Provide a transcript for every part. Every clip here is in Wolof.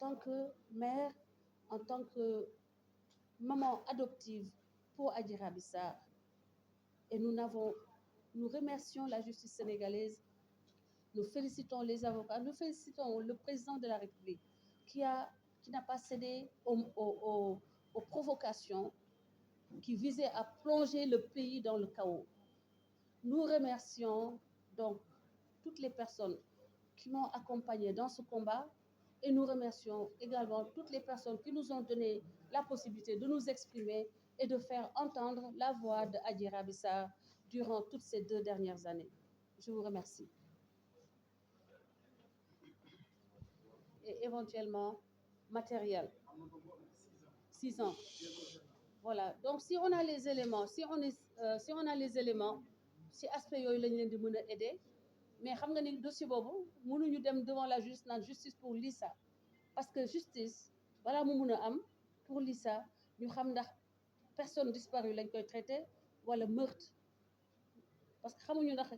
tant que mère, en tant que maman adoptive pour Adji Raby Sarr. Et nous remercions la justice sénégalaise, nous félicitons les avocats, nous félicitons le président de la République qui n'a pas cédé aux provocations qui visaient à plonger le pays dans le chaos. Nous remercions donc toutes les personnes qui m'ont accompagné dans ce combat et nous remercions également toutes les personnes qui nous ont donné la possibilité de nous exprimer et de faire entendre la voix de Adji Raby Sarr durant toutes ces 2 dernières années. Je vous remercie. Et éventuellement matériel. 6 ans. Voilà. Donc si on a les éléments, si on a les éléments, si aspect yooyu lañ leen di mën a aider. Mais xam nga ni dossier boobu mënuñu dem devant la justice naan justice pour Lissa parce que justice balaa mu mun a am pour Lissa ñu xam ndax personne disparue lañ koy traité wala meurtre parce que xamuñu ndax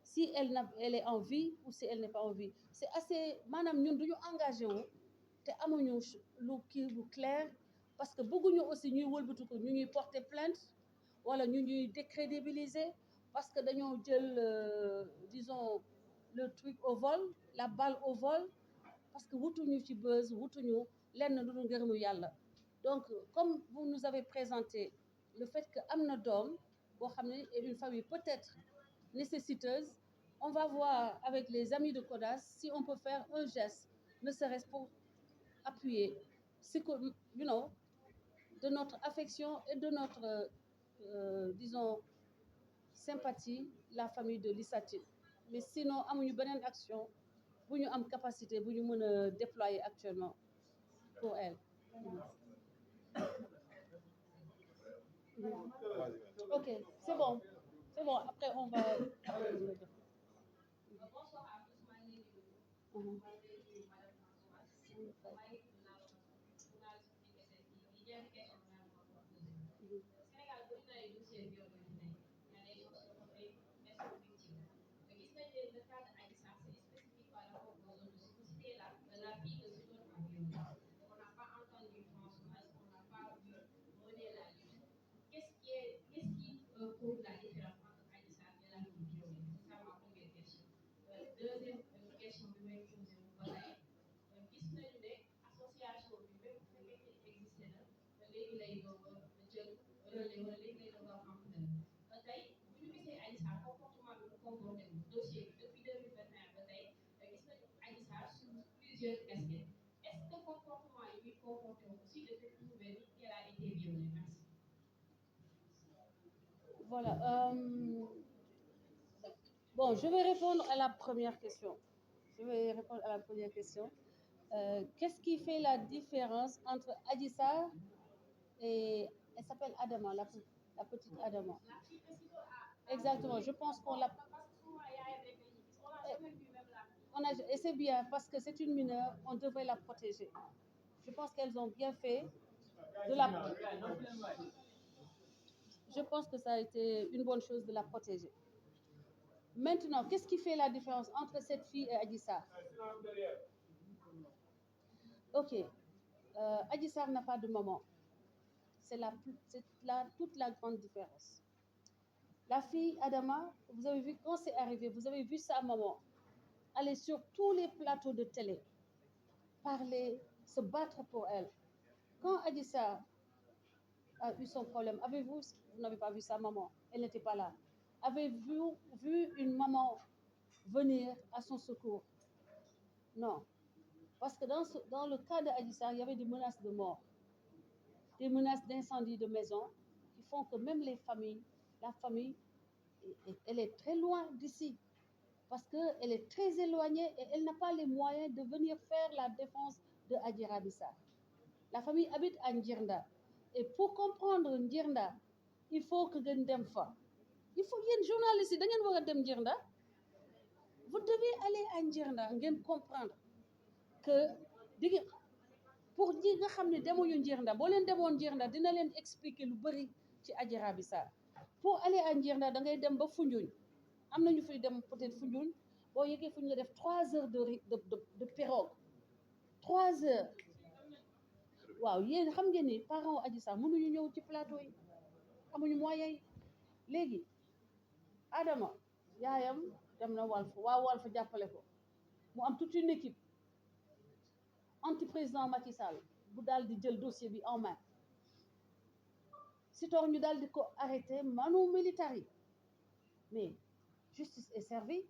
si elle est en vie ou si elle n'est pas en vie. C'est assez maanaam ñun duñu engagé wu te amuñu lu kii bu clair parce que bëgguñu aussi ñuy wëlbatu ko ñu ñuy porter plainte wala ñu ñuy décrédibiliser parce que dañoo jël disons le truc au vol, la balle au vol parce que wutuñu ci buzz wutuñu lenn lu dul ngërëmu yàlla. Donc comme vous nous avez présenté le fait que am na doom boo xam ne et une famille peut-être nécessiteuse, on va voir avec les amis de CODAS si on peut faire un geste, ne serait-ce pour appuyer de notre affection et de notre disons sympathie la famille de Lissa Tine. Mais sinon amuñu beneen action bu ñu am capacité bu ñu mën a déployer actuellement pour elle. Ok, c'est bon. Après on va. Pose la différence entre Adji Sarr et la fille violée? C'est ça ma première question. Deuxième question bi may posé wu ba tey gis nañu ne association bi même bu fekkee existé na léegi lay doog a jël relais wala léegi lay doog a am ampleur tey bu ñu gisee Adji Sarr comportement bi mu comporté dossier bi depuis 2021 ba tey gis nañu Adji Sarr sur plusieurs casquettes. Est-ce que comportement yi muy comporté aussi dafay prouver qu'elle a été violée? Merci. Voilà. Bon, je vais répondre à la première question. Qu'est-ce qui fait la différence entre Adji Sarr et elle s'appelle Adama, la petite Adama. Exactement. Je pense qu'on l'a. Et c'est bien parce que c'est une mineure, on devrait la protéger. Je pense qu'elles ont bien fait de la. Je pense que ça a été une bonne chose de la protéger. Maintenant, qu'est-ce qui fait la différence entre cette fille et Adji Sarr? Ok, Adji Sarr n'a pas de maman. C'est toute la grande différence. La fille Adama, vous avez vu quand c'est arrivé, vous avez vu sa maman aller sur tous les plateaux de télé, parler, se battre pour elle. Quand Adji Sarr a eu son problème, vous n'avez pas vu sa maman, elle n'était pas là. Avez-vous vu une maman venir à son secours? Non. Parce que dans le cas d'Adji Sarr, il y avait des menaces de mort, des menaces d'incendie de maison qui font que même la famille, elle est très loin d'ici. Parce qu'elle est très éloignée et elle n'a pas les moyens de venir faire la défense de Adji Raby Sarr. La famille habite à Ndjirnda. Et pour comprendre Ndjirnda, il faut que ngeen dem fa. Il faut yéen journalistes yi da ngeen war a dem Ndjirnda. Vous devez aller à Ndjirnda ngeen comprendre que pour ñi nga xam ne demuñu Ndjirnda boo leen demoon Ndjirnda dina leen expliquer lu bëri ci Adji Raby Sarr. Pour aller à Ndjirnda da ngay dem ba Foundiougne. Am na ñu fay dem peut-être Foundiougne boo yeggee Foundiougne nga def 3 heures de pirogue 3 heures waaw yéen xam ngeen ni parents Adji Sarr mënuñu ñëw ci plateau yi amuñu moyen yi léegi Adama yaayam dem na Walf waa Walf jàppale ko mu am toute une équipe anti président Macky Sall bu daal di jël dossier bi en main Sitor ñu daal di ko arrêté manu militari mais justice est servie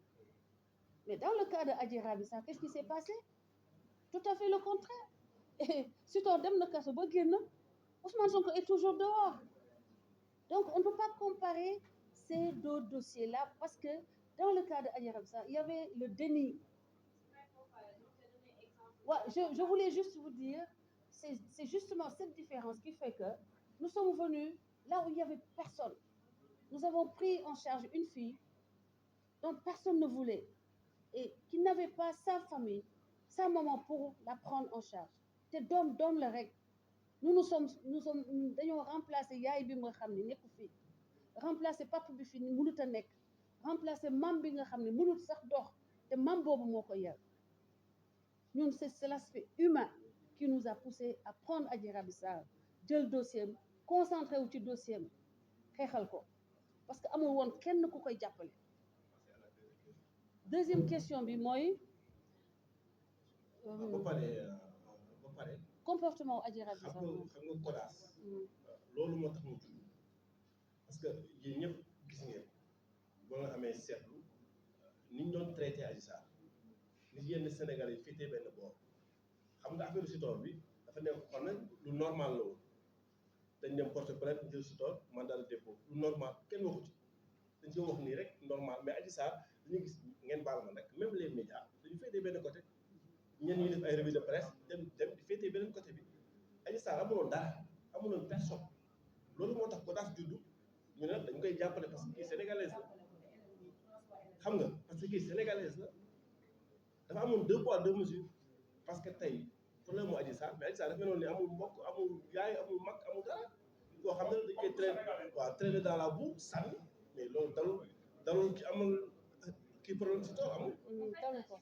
mais dans le cas de Adji Raby Sarr qu'est-ce qui s'est passé tout à fait le contraire et Sitor dem na kaso ba génn Ousmane Sonko est toujours dehors donc on ne peut pas comparer ces deux dossiers-là parce que dans le cas de Adji Raby Sarr il y avait le déni. Ouais, je voulais juste vous dire, c'est justement cette différence qui fait que nous sommes venus là où il n'y avait personne. Nous avons pris en charge une fille dont personne ne voulait et qui n'avait pas sa famille, sa maman pour la prendre en charge. C'est d'homme la règle. Nous sommes d'ailleurs remplacé yaay bi nga xam ne nekku fii remplacé papa bi fii mënut a nekk remplacé mam bi nga xam ne mënut sax dox te mam boobu moo ko yar ñun c'est l'aspect humain qui nous a poussé à prendre Adji Raby Sarr jël dossier am concentré wu ci dossier am xeexal ko parce que amul woon kenn ku koy jàppale. Deuxième question bi mooy ba pare comportement Adji Raby Sarr xam nga CODAS loolu moo tax mu tudd parce que yéen ñëpp gis ngeen ba nga amee seetlu ni ñu doon traité Adji Sarr nit yenn Sénégalais yi féetee benn boor xam nga affaire Sitor bi dafa nekk xam ne lu normal la woon dañ dem porter plainte jël Sitor mandat de dépôt lu normal kenn waxu ci dañ ci wax nii rek normal mais Adji Sarr dañuy gis ngeen baal ma nag même les médias dañu féetee benn côté ñenn ñi def ay revue de presse dem di féetee beneen côté bi Adji Sarr amuloon dara amuloon personne loolu moo tax CODAS juddu ñu ne dañ koy jàppale parce que kii sénégalaise la xam nga parce que kii sénégalaise la dafa amoon 2 poids 2 mesures parce que tey problème mu Adji Sarr mais Adji Sarr dafa mel ni amul mbokk amul yaay amul mag amul dara koo xam ne dañ koy traîner dans la boue sànni mais loolu dalul ki amul kii problème si tool amul. dalu ko.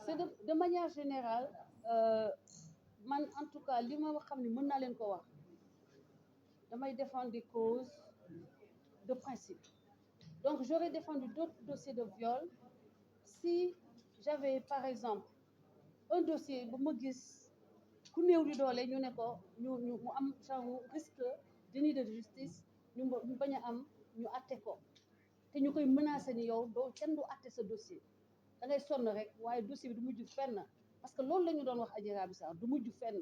C'est de manière générale man en tout cas li ma xam ne mën naa leen ko wax damay défendre des causes de principe donc j'aurais défendu d'autres dossiers de viol si j'avais par exemple un dossier bu ma gis ku néew di doole ñu ne ko ñu mu am genre risque déni de justice ñu bañ a am ñu atte ko te ñu koy menacer ni yow doo kenn du atte sa dossier da ngay sonn rek waaye dossier bi du mujj fenn parce que loolu la ñu doon wax Adji Raby Sarr du mujj fenn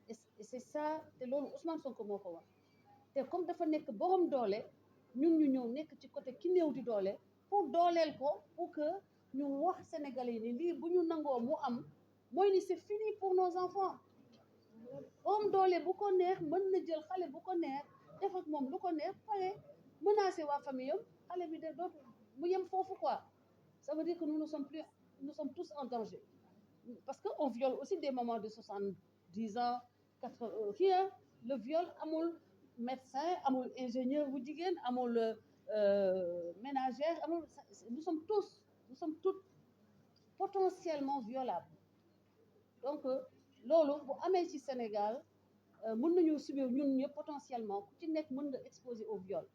et c'est ça te loolu Ousmane Sonko moo ko wax te comme dafa nekk borom doole ñun ñu ñëw nekk ci côté ki néew di doole pour dooleel ko pour que ñu wax Sénégalais yi ni lii bu ñu nangoo mu am mooy ni c'est fini pour nos enfants borom doole bu ko neex mën na jël xale bu ko neex def ak moom lu ko neex pare menacer waa famille am xale bi de dootu mu yem foofu quoi. Ça veut dire que nous sommes tous en danger. Parce qu'on viole aussi des mamans de 70 ans, 80 qui est le viol, amul médecin, amul ingénieur, vous dites, amul ménagère, amul, nous sommes toutes potentiellement violables. Donc, lolo, bu amé ci Sénégal, mën nañu subir ñun ñëpp potentiellement ku ci nekk mën nga exposé au viol.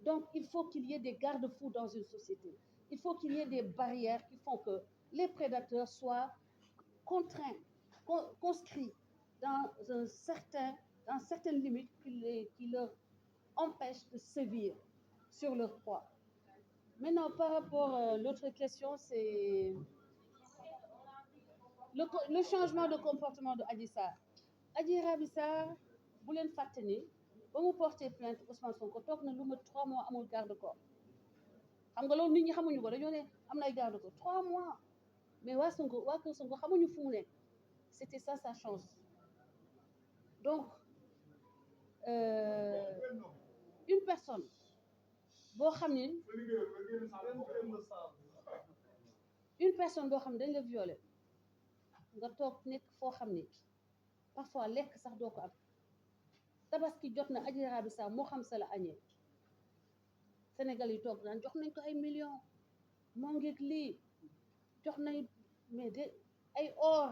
Donc, il faut qu'il y ait des garde-fous dans une société. Il faut qu'il y ait des barrières qui font que les prédateurs soient contraints, conscrits dans certaines limites qui leur empêchent de sévir sur leur proie. Maintenant, par rapport à l'autre question, c'est le changement de comportement de Adji Sarr. Adji Raby Sarr, bu leen fàtte ni ba mu porté plainte Ousmane Sonko toog na lu ma 3 mois amul garde-corps. xam nga loolu nit ñi xamuñu ko dañoo ne am na ay garde ko 3 mois mais waa kër Sonko xamuñu fu mu ne c'était ça sa chance donc une personne boo xam ne dañ la violé nga toog nekk foo xam ne parfois lekk sax doo ko am tabaski jot na Adji Raby Sarr moo xam sa la añee Sénégal yi toog naan jox nañ ko ay millions moo ngeeg lii jox nañ mais de ay or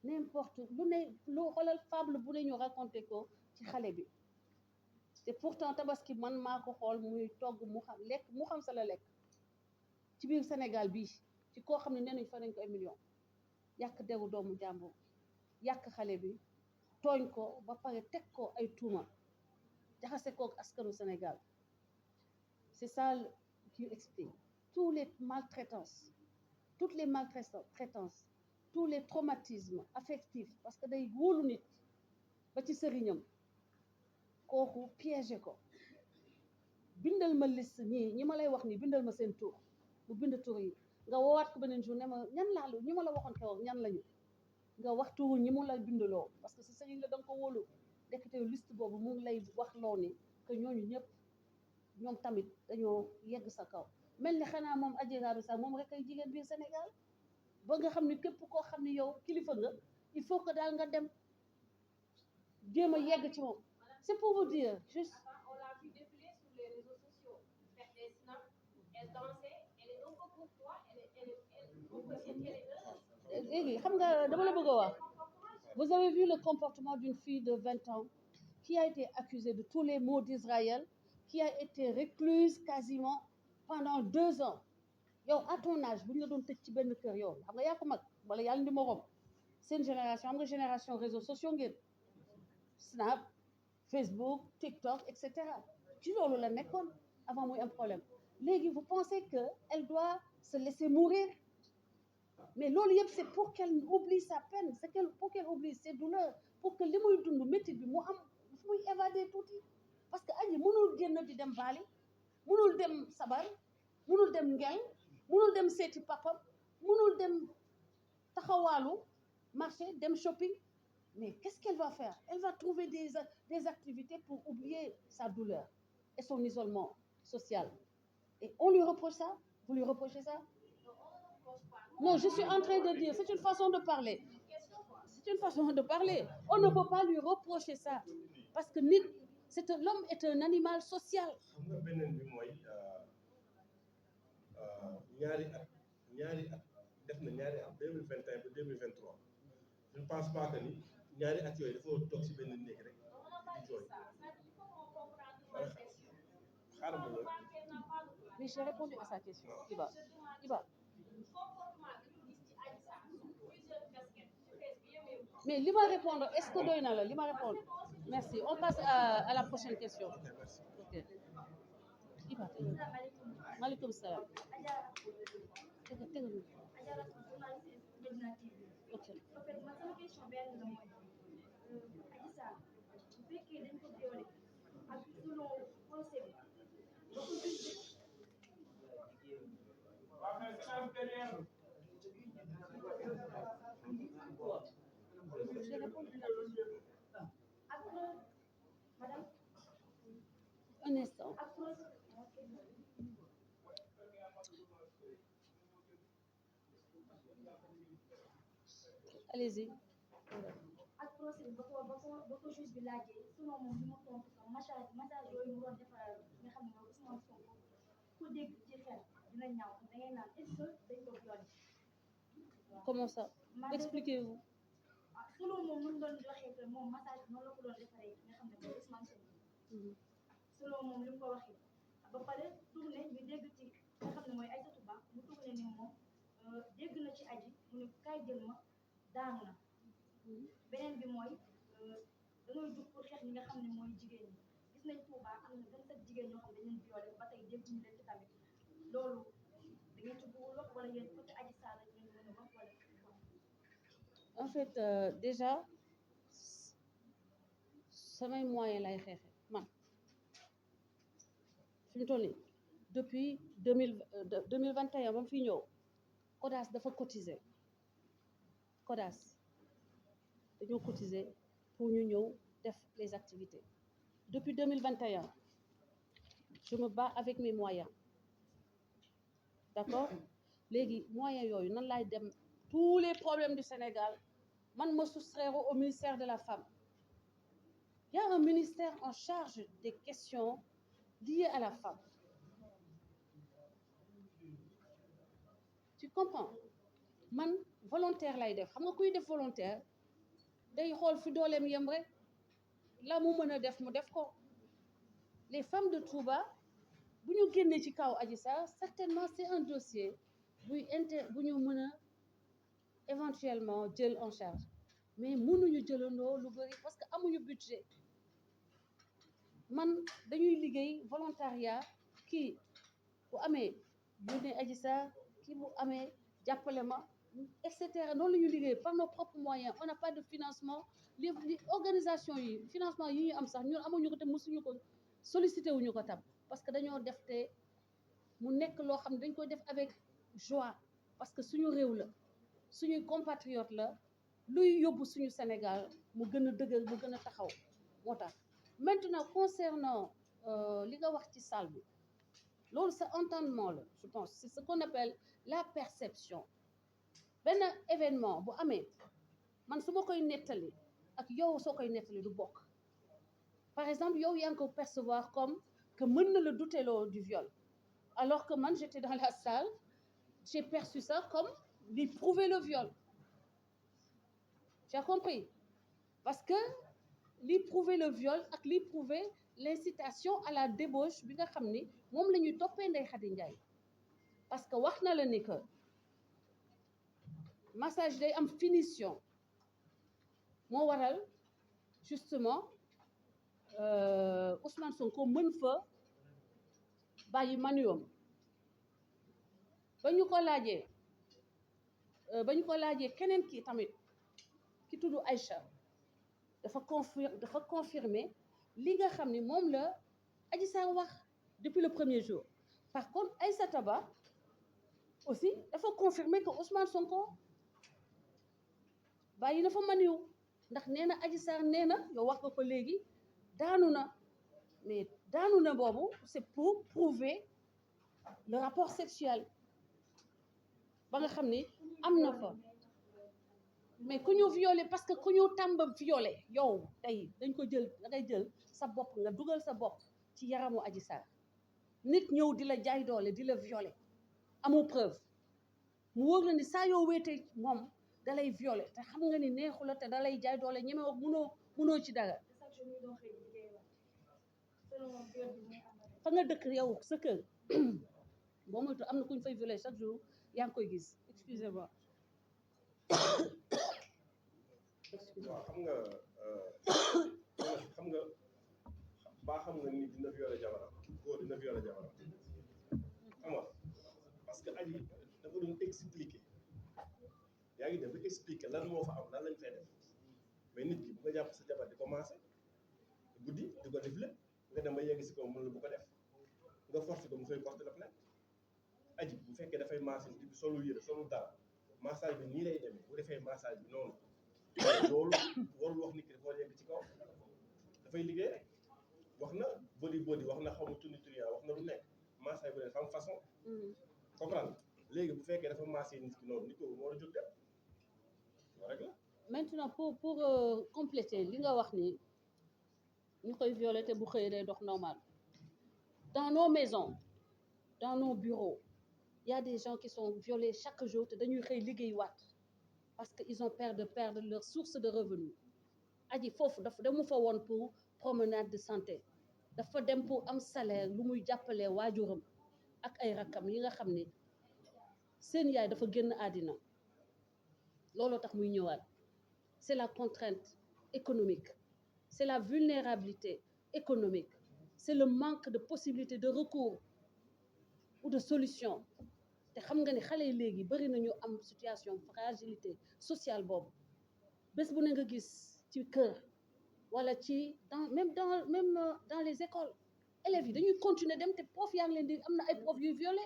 n'importe lu ne lu xoolal fable bu ne ñu raconté ko ci xale bi te pourtant tabaski man maa ko xool muy togg mu xam lekk mu xam sa la lekk ci biir Sénégal bii ci koo xam ne nee nañ fa nañ ko ay millions yàq deru doomu jàmbur yàq xale bi tooñ ko ba pare teg ko ay tuuma jaxase kook askanu Sénégal c'est ça qui explique toutes les maltraitances tous les traumatismes affectifs parce que day wóolu nit ba ci sëriñam kooku piégé ko bindal ma liste ñi ma lay wax ni bindal ma seen tur mu bind tur yi nga woowaat ko beneen jour ne ma ñan laalu ñi ma la waxoon keroog ñan lañu nga waxtu ñi mu la bindaloo parce que sa sëriñ la da nga ko wóolu dekk liste boobu mu ngi lay wax loo ni que ñooñu ñëpp ñoom tamit dañoo yegg sa kaw mel ni xanaa moom Adji Raby Sarr moom rek ay jigéen biir Sénégal ba nga xam ni képp koo xam ni yow kilifa nga il faut que daal nga dem jéem a yegg ci moom c'est pour vous dire juste. On l'a vu défiler sur les réseaux sociaux, faire des snaps, elle dansait, elle est un peu courtois, elle est léegi xam nga dama la bëgg a wax vous avez vu le comportement d'une fille de 20 ans qui a été accusée de tous les maux d'Israël qui a été recluse quasiment pendant 2 ans yow à ton âge bu ñu la doon tëj ci benn kër yow xam nga yaa ko mag wala yàlla ndi morom seen génération xam nga génération réseaux sociaux ngeen Snap Facebook TikTok etc. ci loolu la nekkoon avant muy am problème léegi vous pensez que elle doit se laisser mourir mais loolu yëpp c'est pour qu'elle oublie sa peine pour qu'elle oublie ses douleurs pour que li muy dund métti bi mu am fu muy évader tuuti parce que Adji mënul génn di dem Bali mënul dem sabar mënul dem ngel mënul dem seeti papam mënul dem taxawaalu marché dem shopping mais qu'est-ce qu'elle va faire? Elle va trouver des activités pour oublier sa douleur et son isolement social et on lui reproche ça? Vous lui reprochez ça? Non, je suis en train de dire, c'est une façon de parler. C'est une façon de parler. On ne peut pas lui reprocher ça. Parce que l'homme est un animal social. xam nga beneen bi mooy ñaari at def na ñaari at 2021 ba 2023 je ne pense pas que ni ñaari at yooyu dafa toog si benn néeg rek di jooy xaaral ma ñëw. Mais j'ai répondu à sa question. Iba. Mais li ma répondre est-ce que doy na la li ma répondre merci on passe à la prochaine question. Ok Iba maaleykum salaam. Ok. Un instant. Allez-y. ak procès bi ba ko juge bi laajee sinon moom li mu tontu sax massage yooyu mu doon defal nga xam ne mooy Ousmane Sonko ku dégg ci xel dina ñaaw da ngay naan est-ce que dañ ko violé. Comment ça? Expliquez-vous. selon moom nu mu doon waxee que moom massage noonu la ko doon defaree nga xam ne mooy Ousmane Sonko. selon moom li mu ko waxee ba pare tourné ñu dégg ci nga xam ne mooy Aïssatou Ba mu tourné ni moom dégg na ci Adji mu ne kaay jël ma daanu na. beneen bi mooy dañoo jug pour xeex ñi nga xam ne mooy jigéen ñi gis nañ Touba am na 27 jigéen ñoo xam ne dañ leen violé ba tey dégguñu leen ci tamit loolu da ngeen ci bëgg wax wala yéen côté Adji Sarr la ngeen mën a wax wala. En fait déjà samay moyen lay xeexe man fi mu toll nii depuis 2021 ba mu fi ñëw CODAS dafa cotiser CODAS dañoo cotiser pour ñu ñëw def les activités depuis 2021 je me bats avec mes moyens d'accord léegi moyens yooyu nan laay dem tous les problèmes du Sénégal man ma soustraire au ministère de la femme. Il y a un ministère en charge des questions liées à la femme. Tu comprends? Man volontaire lay def xam nga kuy def volontaire day xool fi dooleem yem rek la mu mën a def mu def ko. Les femmes de Touba bu ñu génnee ci kaw Adji Sarr certainement c'est un dossier bu ñu mën a éventuellement jël en charge mais mënuñu jëlandoo lu bari parce que amuñu budget. Man dañuy liggéey volontariat kii bu amee yónnee Adji Sarr kii bu amee jàppale ma et cetera noonu la ñuy liggéey par nos propres moyens. On n'a pas de financement li organisation yi financement yi ñu am sax ñun amuñu ko te mësuñu ko sollicité wuñu ko tam parce que dañoo def te mu nekk loo xam ne dañ ko def avec joie parce que suñu réew la suñuy compatriote la luy yóbbu suñu Sénégal mu gën a dëgër mu gën a taxaw moo tax. Maintenant concernant li nga wax ci salle bi loolu c'est entendement la je pense c'est ce qu'on appelle la perception. Benn événement bu amee man su ma koy nettali ak yow soo koy nettali du bokk. Par exemple yow yaa ngi ko percevoir comme que mën na la douteloo du viol alors que man j'étais dans la salle j'ai perçu ça comme li prouver le viol. Tu as compris? Parce que li prouver le viol ak li prouver l'incitation à la débauche bi nga xam ni moom la ñuy toppee Ndeye Khady Ndiaye parce que wax na la ni que massage day am finition moo waral justement Ousmane Sonko mën fa bàyyi manuam ba ñu ko laajee keneen ki tamit ki tudd Aïcha dafa confirmer li nga xam ni moom la Adji Sarr wax depuis le premier jour. Par contre Aïssata Ba aussi dafa confirmer que Ousmane Sonko bàyyi na fa maniw ndax nee na Adji Sarr nee na yow wax nga ko léegi daanu na mais daanu na boobu c'est pour prouver le rapport sexuel ba nga xam ni am na fa. Mais ku ñu violé parce que ku ñu tàmba violé yow tey dañ ko jël da ngay jël sa bopp nga dugal sa bopp ci yaramu Adji Sarr nit ñëw di la jaay doole di la violé amoo preuve mu wóor la ni saa yoo wéetee moom da lay violé te xam nga ni neexu la te da lay jaay doole ñeme wax munoo ci dara. fa nga dëkk yow sa kër boo moytu am na ku ñu fay violé chaque jour yaa ngi koy gis excusez-moi. waaw xam nga baa xam nga ni dina violé jabaram góor dina violé jabaram xam nga parce que Adji dafa doon expliquer yaa ngi def expliquer lan moo fa am lan lañ fay def mais nit ki bu nga jàpp sa jabar di commencé guddi di ko def lépp nga dem ba yegg si kaw mën la bu ko def nga forcé ko mu koy porter la plainte. Adji bu fekkee dafay massage di solu yëre solu dara massage bi nii lay demee bu defee massage bi noonu loolu warul wax nit ki dafa war yegg ci kaw dafay liggéey rek wax na body wax na xaw ma tunitriant wax na lu nekk massage bi ne xam façon comprendre léegi bu fekkee dafa massé nit ki noonu nit ko moo war a jóg dem loolu rek la. Maintenant pour compléter li nga wax ni ñu koy violé te bu xëyee day dox normal dans nos maisons dans nos bureaux il y a des gens qui sont violés chaque jour te dañuy xëy liggéey waat parce que ils ont peur de perdre leur source de revenus. Adji foofu dafa demu fa woon pour promenade de santé dafa dem pour am salaire lu muy jàppalee waajuram ak ay rakkam yi nga xam ne seen yaay dafa génn àddina looloo tax muy ñëwaat. C'est la contrainte économique, c'est la vulnérabilité économique, c'est le manque de possibilité de recours ou de solution. te xam nga ni xale yi léegi bari nañu am situation fragilité sociale boobu bés bu ne nga gis ci kër wala ci même dans les écoles élèves yi dañuy continuer dem te prof yaa ngi leen di am na ay prof yuy violé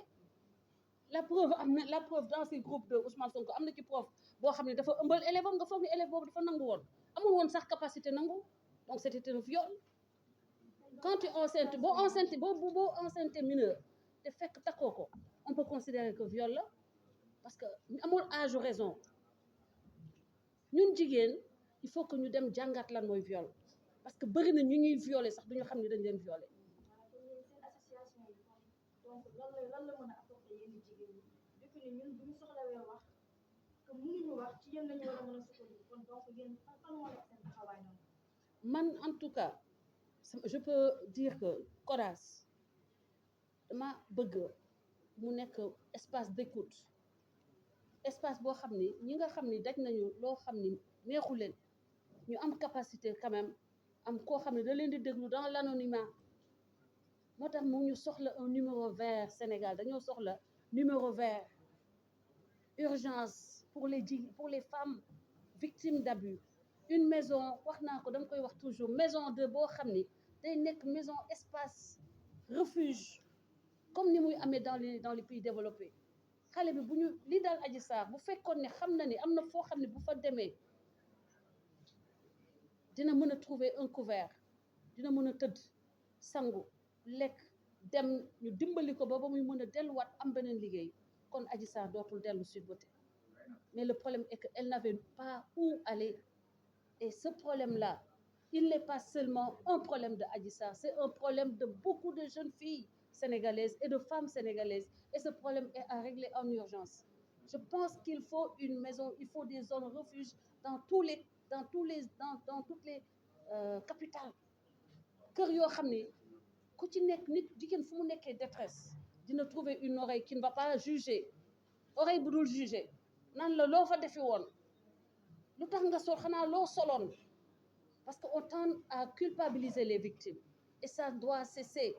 la preuve dans ces groupes de Ousmane Sonko am na ci prof boo xam ne dafa ëmbal élève am nga foog ni élève boobu dafa nangu woon amul woon sax capacité nangu donc c'était un viol. Quand tu enceinte boo enceinte mineur te fekk takkoo ko on peut considérer que viol la parce que amul âge raison ñun jigéen il faut que ñu dem jàngat lan mooy viol parce que bëri na ñu ñuy violer sax duñu xam ne dañ leen violer. donc lan la mën a apporter yenn jigéen ñi depuis ne ñun bu ñu soxlawee wax que mënuñu wax ci yéen lañu war a mën a sukkandiku kon donc yéen fan moo nekk seen taxawaay noonu. Man en tout cas je peux dire que CORAS dama bëgg mu nekk espace d'écoute espace boo xam ni ñi nga xam ni daj nañu loo xam ni neexu leen ñu am capacité quand même am koo xam ne da leen di déglu dans l'anonymat moo tax mu ñu soxla un numéro vert Sénégal dañoo soxla numéro vert urgence pour les femmes victimes d'abus une maison wax naa ko dama koy wax toujours maison de boo xam ni day nekk maison espace refuge comme ni muy amee dans les pays développés xale bi bu ñu li daal Adji Sarr bu fekkoon ne xam na ni am na foo xam ne bu fa demee dina mën a trouver un couvert dina mën a tëdd sangu lekk dem ñu dimbali ko ba muy mën a delluwaat am beneen liggéey kon Adji Sarr dootul dellu Sweet Beauté mais le problème est que elle n'avait pas où aller et ce problème-là il n'est pas seulement un problème de Adji Sarr c'est un problème de beaucoup de jeunes filles sénégalaises et de femmes sénégalaises et ce problème est à régler en urgence je pense qu'il faut une maison il faut des zones refuges dans toutes les capitales kër yoo xam ne ku ci nekk nit jigéen fu mu nekkee détresse dina trouver une oreille qui ne va pas juger oreille bu dul juger nan la loo fa defi woon lu tax nga sol xanaa loo soloon parce que on tend à culpabiliser les victimes et ça doit cesser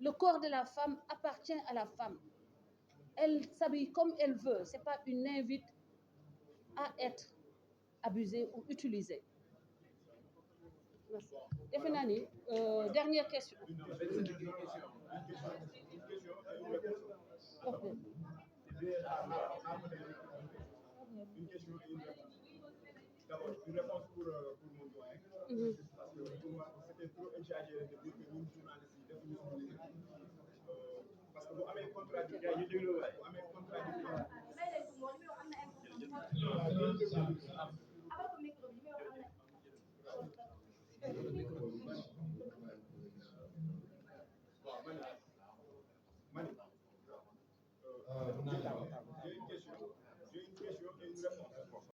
le corps de la femme appartient à la femme elle s'habille comme elle veut c'est pas une invite à être abusée ou utilisée. Defe naa ni dernière question. Okay. Une question et une réponse. D'abord, une réponse pour mon doyen. Parce que pour moi, c'était trop exagéré de dire que ñun journalistes yi defuñu suñu liggéey. Parce que bu amee contradiction bu amee contradiction